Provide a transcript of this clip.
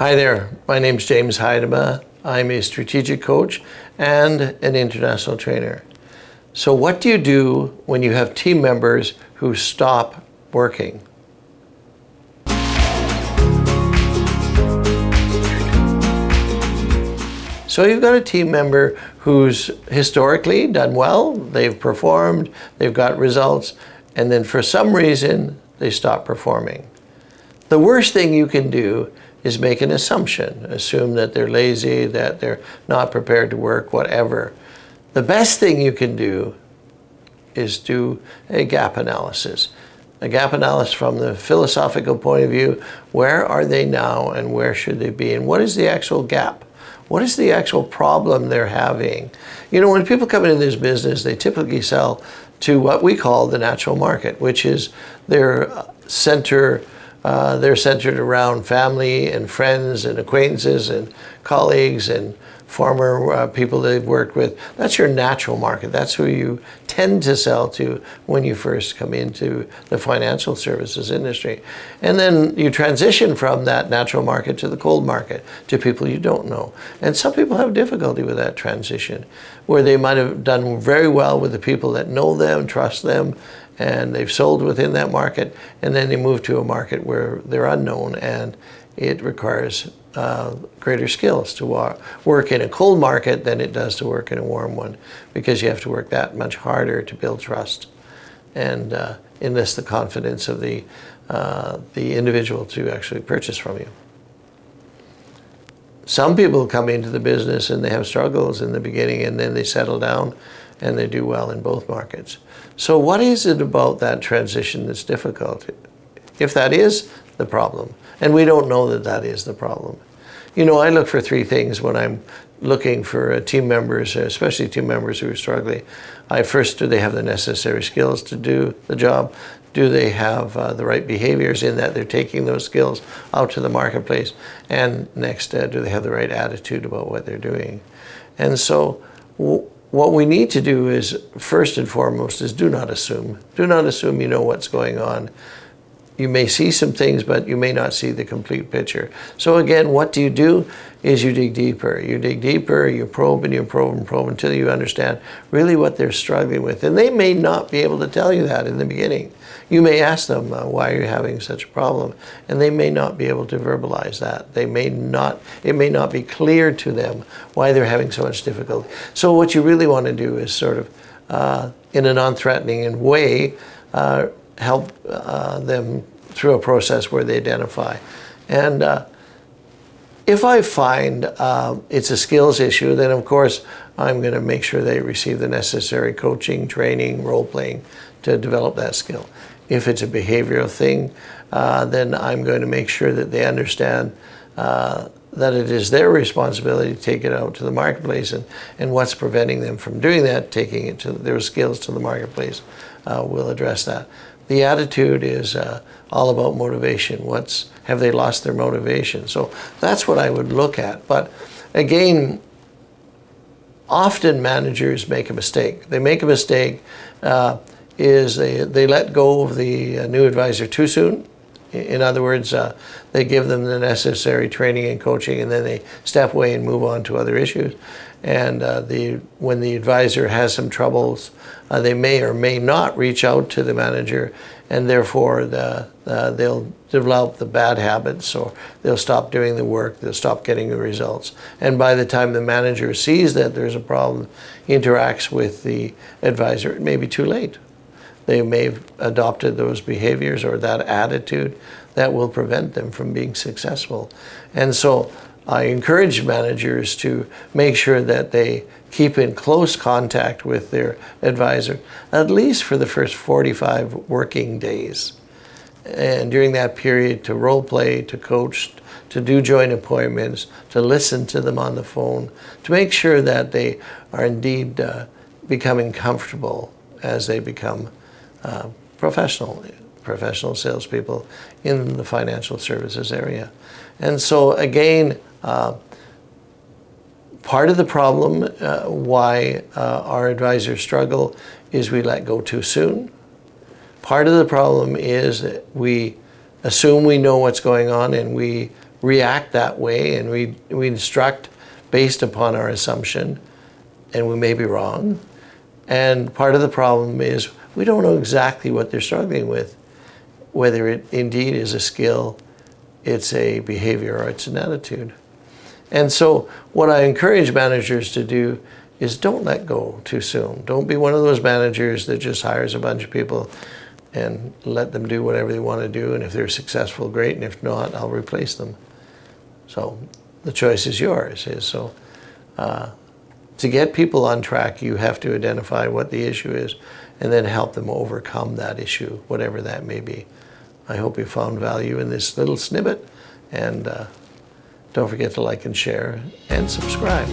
Hi there, my name's James Heidema. I'm a strategic coach and an international trainer. So what do you do when you have team members who stop working? So you've got a team member who's historically done well, they've performed, they've got results, and then for some reason they stop performing. The worst thing you can do is make an assumption. Assume that they're lazy, that they're not prepared to work, whatever. The best thing you can do is do a gap analysis. A gap analysis from the philosophical point of view. Where are they now and where should they be? And what is the actual gap? What is the actual problem they're having? You know, when people come into this business, they typically sell to what we call the natural market, which is they're centered around family and friends and acquaintances and colleagues and former people they've worked with. That's your natural market. That's who you tend to sell to when you first come into the financial services industry. And then you transition from that natural market to the cold market, to people you don't know. And some people have difficulty with that transition, where they might have done very well with the people that know them, trust them, and they've sold within that market, and then they move to a market where they're unknown and it requires greater skills to work in a cold market than it does to work in a warm one, because you have to work that much harder to build trust and enlist the confidence of the individual to actually purchase from you. Some people come into the business and they have struggles in the beginning, and then they settle down and they do well in both markets. So what is it about that transition that's difficult? If that is the problem, and we don't know that that is the problem. You know, I look for three things when I'm looking for team members, especially team members who are struggling. First, do they have the necessary skills to do the job? Do they have the right behaviors in that they're taking those skills out to the marketplace? And next, do they have the right attitude about what they're doing? And so what we need to do is, first and foremost, is do not assume. Do not assume you know what's going on. You may see some things, but you may not see the complete picture. So again, what do? Is you dig deeper. You dig deeper, you probe and you probe and probe until you understand really what they're struggling with. And they may not be able to tell you that in the beginning. You may ask them, why are you having such a problem? And they may not be able to verbalize that. It may not be clear to them why they're having so much difficulty. So what you really want to do is sort of, in a non-threatening way, help them through a process where they identify. And if I find it's a skills issue, then of course I'm going to make sure they receive the necessary coaching, training, role-playing to develop that skill. If it's a behavioral thing, then I'm going to make sure that they understand that it is their responsibility to take it out to the marketplace, and what's preventing them from doing that, taking it to their skills to the marketplace, will address that. The attitude is all about motivation. Have they lost their motivation? So that's what I would look at. But again, often managers make a mistake. They make a mistake is they let go of the new advisor too soon. In other words, they give them the necessary training and coaching, and then they step away and move on to other issues. And when the advisor has some troubles, they may or may not reach out to the manager, and therefore they'll develop the bad habits, or they'll stop doing the work, they'll stop getting the results. And by the time the manager sees that there's a problem, interacts with the advisor, it may be too late. They may have adopted those behaviors or that attitude that will prevent them from being successful. And so I encourage managers to make sure that they keep in close contact with their advisor, at least for the first 45 working days. And during that period, to role play, to coach, to do joint appointments, to listen to them on the phone, to make sure that they are indeed becoming comfortable as they become professional salespeople in the financial services area. And so again, part of the problem why our advisors struggle is we let go too soon. Part of the problem is that we assume we know what's going on and we react that way, and we instruct based upon our assumption, and we may be wrong. And part of the problem is we don't know exactly what they're struggling with, whether it indeed is a skill, it's a behavior, or it's an attitude. And so what I encourage managers to do is don't let go too soon. Don't be one of those managers that just hires a bunch of people and let them do whatever they want to do, and if they're successful, great, and if not, I'll replace them. So the choice is yours. To get people on track, you have to identify what the issue is and then help them overcome that issue, whatever that may be. I hope you found value in this little snippet, and don't forget to like and share and subscribe.